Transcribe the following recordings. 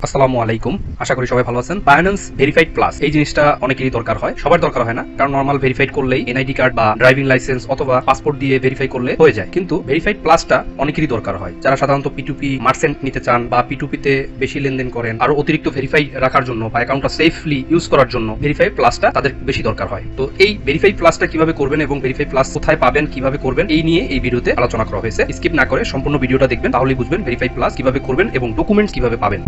আসসালামু আলাইকুম, আশা করি সবাই ভালো আছেন। বাইন্যান্স ভেরিফাইড প্লাস এই জিনিসটা অনেকেরই দরকার হয়, সবার দরকার হয় না, কারণ নরমাল ভেরিফাইড করলেই এনআইডি কার্ড বা ড্রাইভিং লাইসেন্স অথবা পাসপোর্ট দিয়ে ভেরিফাই করলে হয়ে যায়। কিন্তু ভেরিফাইড প্লাসটা অনেকেরই দরকার হয়, যারা সাধারণত পিটুপি মার্চেন্ট নিতে চান বা পিটুপিতে বেশি লেনদেন করেন, আরো অতিরিক্ত ভেরিফাই রাখার জন্য বা অ্যাকাউন্টটা সেফলি ইউজ করার জন্য ভেরিফাই প্লাসটা তাদের বেশি দরকার হয়। তো এই ভেরিফাই প্লাসটা কিভাবে করবেন এবং ভেরিফাই প্লাস কোথায় পাবেন, কিভাবে করবেন, এই নিয়ে এই ভিডিওতে আলোচনা করা হয়েছে। স্কিপ না করে সম্পূর্ণ ভিডিওটা দেখবেন, তাহলেই বুঝবেন ভেরিফাই প্লাস কিভাবে করবেন এবং ডকুমেন্টস কিভাবে পাবেন।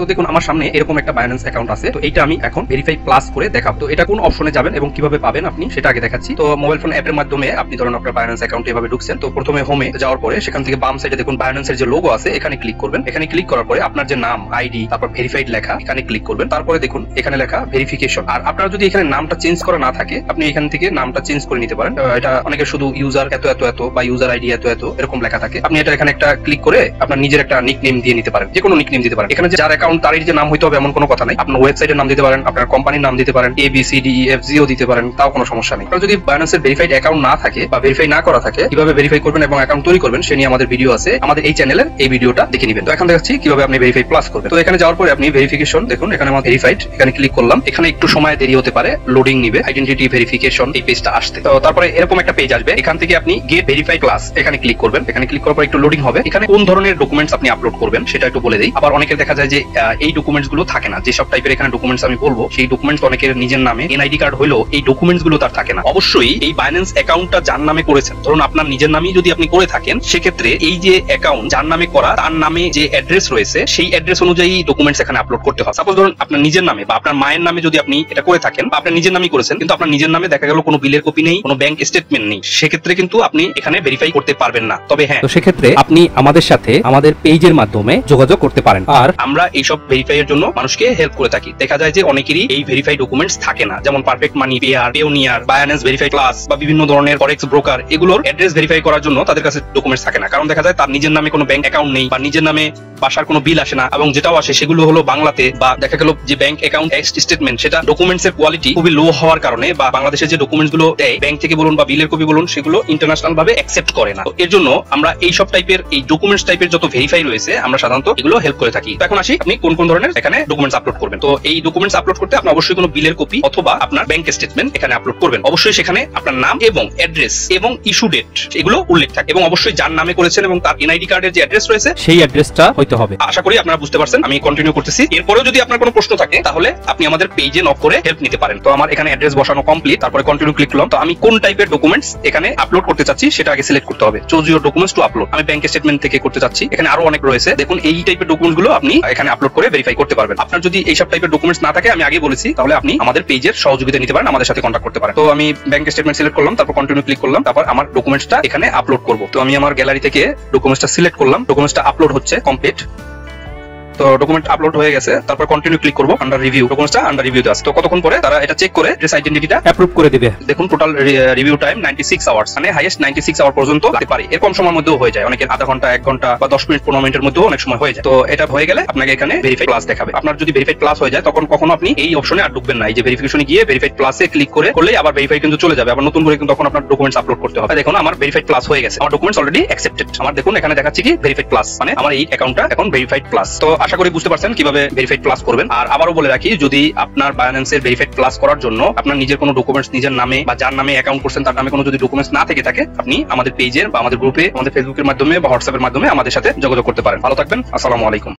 তো দেখুন, আমার সামনে এরকম একটা বাইন্যান্স অ্যাকাউন্ট আছে। তো এইটা আমি এখন ভেরিফাই প্লাস করে দেখাবো। তো এটা কোন অপশনে যাবেন এবং কিভাবে পাবেন আপনি সেটা আগে দেখাচ্ছি। তো মোবাইল ফোন অ্যাপের মাধ্যমে আপনি ধরুন আপনার বাইন্যান্স অ্যাকাউন্টে এভাবে ঢুকছেন। তো প্রথমে হোমে যাওয়ার পরে সেখান থেকে বাম সাইডে দেখুন বাইন্যান্সের যে লোগো আছে, এখানে ক্লিক করবেন। এখানে ক্লিক করার পরে আপনার যে নাম, আইডি, তারপর ভেরিফাইড লেখা, এখানে ক্লিক করবেন। তারপরে দেখুন এখানে লেখা ভেরিফিকেশন। আর আপনার যদি এখানে নামটা চেঞ্জ করা না থাকে, আপনি এখান থেকে নামটা চেঞ্জ করে নিতে পারেন। এটা অনেকে শুধু ইউজার এত এত এত বা ইউজার আইডি এত এত এরকম লেখা থাকে। আপনি এটা এখানে একটা ক্লিক করে আপনার নিজের একটা নিকনেম দিয়ে নিতে পারেন, যে কোনো নিকনেম দিতে পারেন। এখানে যার অ্যাকাউন্ট তারই যে নাম হইতে হবে এমন কোনো কথা নাই। আপনার ওয়েবসাইটের নাম দিতে পারেন, আপনার কোম্পানির নাম দিতে পারেন, ABCDEFGও দিতে পারেন, তাও কোনো সমস্যা নেই। আপনার যদি বাইন্যান্সের ভেরিফাইড অ্যাকাউন্ট না থাকে বা ভেরিফাই না করা থাকে, কিভাবে ভেরিফাই করবেন এবং অ্যাকাউন্ট তৈরি করবেন সে নিয়ে আমাদের ভিডিও আছে, আমাদের এই চ্যানেলের এই ভিডিওটা দেখে নেবেন। তো এখন দেখাচ্ছি কিভাবে আপনি ভেরিফাই প্লাস করবেন। তো এখানে যাওয়ার পরে আপনি ভেরিফিকেশন দেখুন, এখানে আমার ভেরিফাইড, এখানে ক্লিক করলাম। এখানে একটু সময় দেরি হতে পারে, লোডিং নিবে, আইডেন্টিটি ভেরিফিকেশন এই পেজটা আসতে। তো তারপরে এরকম একটা পেজ আসবে, এখান থেকে আপনি গেট ভেরিফাই প্লাস এখানে ক্লিক করবেন। এখানে ক্লিক করার পর একটু লোডিং হবে। এখানে কোন ধরনের ডকুমেন্টস আপনি আপলোড করবেন সেটা একটু বলে দেই। আবার অনেকের দেখা যায় যে এই ডকুমেন্টস গুলো থাকে না, যেসব টাইপের এখানে ডকুমেন্টস আমি বলবো সেই ডকুমেন্টস অনেকের নিজের নামে এনআইডি কার্ড হলেও এই ডকুমেন্টস গুলো তার থাকে না। অবশ্যই এই বাইন্যান্স অ্যাকাউন্টটা যার নামে করেছেন, ধরুন আপনার নিজের নামেই যদি আপনি করে থাকেন, সেক্ষেত্রে এই যে অ্যাকাউন্ট যার নামে করা, তার নামে যে অ্যাড্রেস রয়েছে সেই অ্যাড্রেস অনুযায়ী ডকুমেন্টস এখানে আপলোড করতে হবে। সাপোজ ধরুন আপনার নিজের নামে বা আপনার মায়ের নামে যদি আপনি এটা করে থাকেন বা আপনার নিজের নামেই করেছেন, কিন্তু আপনার নিজের নামে দেখা গেল কোনো বিলের কপি নেই, কোনো ব্যাংক স্টেটমেন্ট নেই, সেক্ষেত্রে কিন্তু আপনি এখানে ভেরিফাই করতে পারবেন না। তবে হ্যাঁ, তো সেক্ষেত্রে আপনি আমাদের সাথে আমাদের পেজের মাধ্যমে যোগাযোগ করতে পারেন। আর আমরা এইসব ভেরিফাই এর জন্য মানুষকে হেল্প করে থাকি। দেখা যায় যে অনেকেরই এই ভেরিফাই ডকুমেন্টস থাকে না, যেমন পারফেক্ট মানি, পেওনিয়ার, বাইন্যান্স ভেরিফাই প্লাস বা বিভিন্ন ধরনের ফরেক্স ব্রোকার, এগুলোর অ্যাড্রেস ভেরিফাই করার জন্য তাদের কাছে ডকুমেন্টস থাকে না। কারণ দেখা যায় তার নিজের নামে কোনো ব্যাংক অ্যাকাউন্ট নেই বা নিজের নামে বাসার কোনো বিল আসে না, এবং যেটাও আসে সেগুলো হলো বাংলাতে, বা দেখা গেল যে ব্যাংক অ্যাকাউন্ট স্টেটমেন্ট সেটা ডকুমেন্টস এর কোয়ালিটি খুবই লো হওয়ার কারণে, বা বাংলাদেশের যে ডকুমেন্টস গুলো দেয় ব্যাংক থেকে বলুন বা বিলের কপি বলুন, সেগুলো ইন্টারন্যাশনাল ভাবে অ্যাকসেপ্ট করে না। তো এর জন্য আমরা এই সব টাইপের এই ডকুমেন্টস টাইপের যত ভেরিফাই রয়েছে আমরা সাধারণত এগুলো হেল্প করে থাকি। তো এখন আসি আপনি কোন কোন ধরনের এখানে ডকুমেন্টস আপলোড করবেন। তো এই ডকুমেন্টস আপলোড করতে আপনি অবশ্যই কোনো বিলের কপি অথবা আপনার ব্যাংক স্টেটমেন্ট এখানে আপলোড করবেন। অবশ্যই সেখানে আপনার নাম এবং অ্যাড্রেস এবং ইস্যু ডেট এগুলো উল্লেখ থাকে, এবং অবশ্যই যার নামে করেছেন এবং তার এনআইডি কার্ডের যে অ্যাড্রেস রয়েছে সেই অ্যাড্রেসটা হইতে হবে। আশা করি আপনারা বুঝতে পারছেন। আমি কন্টিনিউ করতেছি। এরপরেও যদি আপনার কোনো প্রশ্ন থাকে তাহলে আপনি আমাদের পেজে নক করে হেল্প নিতে পারেন। তো আমার এখানে অ্যাড্রেস বসানো কমপ্লিট, তারপরে কন্টিনিউ ক্লিক করলাম। তো আমি কোন টাইপের ডকুমেন্টস এখানে আপলোড করতে চাচ্ছি সেটা আগে সিলেক্ট করতে হবে। Choose your documents two upload. আমি ব্যাংক স্টেটমেন্ট থেকে করতে চাচ্ছি। এখানে আরো অনেক রয়েছে, দেখুন এই টাইপের ডকুমেন্টস গুলো আপনি এখানে আপলোড করে ভেরিফাই করতে পারবেন। আপনার যদি এইসব টাইপের ডকুমেন্টস না থাকে, আমি আগে বলেছি, তাহলে আপনি আমাদের পেজের সহযোগিতা নিতে পারেন, আমাদের সাথে কন্ট্যাক্ট করতে পারেন। তো আমি ব্যাংক স্টেটমেন্ট সিলেক্ট করলাম, তারপর কন্টিনিউ ক্লিক করলাম, তারপর আমার ডকুমেন্টসটা এখানে আপলোড করব। তো আমি আমার গ্যালারি থেকে ডকুমেন্টসটা সিলেক্ট করলাম, ডকুমেন্টসটা আপলোড হচ্ছে কমপ্লিট। তো ডকুমেন্ট আপলোড হয়ে গেছে, তারপর কন্টিনিউ ক্লিক করব। আন্ডার রিভিউ, ডকুমেন্টসটা আন্ডার রিভিউতে আছে। তো কতক্ষণ পরে তারা এটা চেক করে অ্যাড্রেস আইডেন্টিটিটা অ্যাপ্রুভ করে দিবে। দেখুন টোটাল রিভিউ টাইম 96 আওয়ার্স, মানে হাইয়েস্ট 96 আওয়ার পর্যন্ত লাগতে পারে। এর কম সময়ের মধ্যেও হয়ে যায়, অনেকের আধা ঘন্টা, 1 ঘন্টা বা 10 মিনিট 15 মিনিটের মধ্যেও অনেক সময় হয়ে যায়। তো এটা হয়ে গেলে আপনাকে এখানে ভেরিফাই প্লাস দেখাবে। আপনার যদি ভেরিফাই প্লাস হয়ে যায় তখন কখনো আপনি এই অপশনে আর ঢুকবেন না। এই যে ভেরিফিকেশনে গিয়ে ভেরিফাই প্লাসে ক্লিক করলেই আবার ভেরিফাই কিন্তু চলে যাবে, আবার নতুন করে কিন্তু তখন আপনার ডকুমেন্টস আপলোড করতে হবে। দেখুন আমার ভেরিফাইড প্লাস হয়ে গেছে, আমার ডকুমেন্টস অলরেডি অ্যাকসেপ্টেড। আমার দেখুন এখানে দেখাচ্ছি কি ভেরিফাইড প্লাস, মানে আমার এই অ্যাকাউন্টটা এখন ভেরিফাইড প্লাস। তো আশা করি বুঝতে পারছেন কিভাবে ভেরিফাইড প্লাস করবেন। আর আবারও বলে রাখি, যদি আপনার বাইন্যান্সের ভেরিফাইড প্লাস করার জন্য আপনার নিজের কোনো ডকুমেন্টস নিজের নামে বা যার নামে অ্যাকাউন্ট করছেন তার নামে কোনো যদি ডকুমেন্টস না থেকে থাকে, আপনি আমাদের পেজের বা আমাদের গ্রুপে, আমাদের ফেসবুকের মাধ্যমে বা হোয়াটসঅ্যাপের মাধ্যমে আমাদের সাথে যোগাযোগ করতে পারেন। ভালো থাকবেন। আসসালামু আলাইকুম।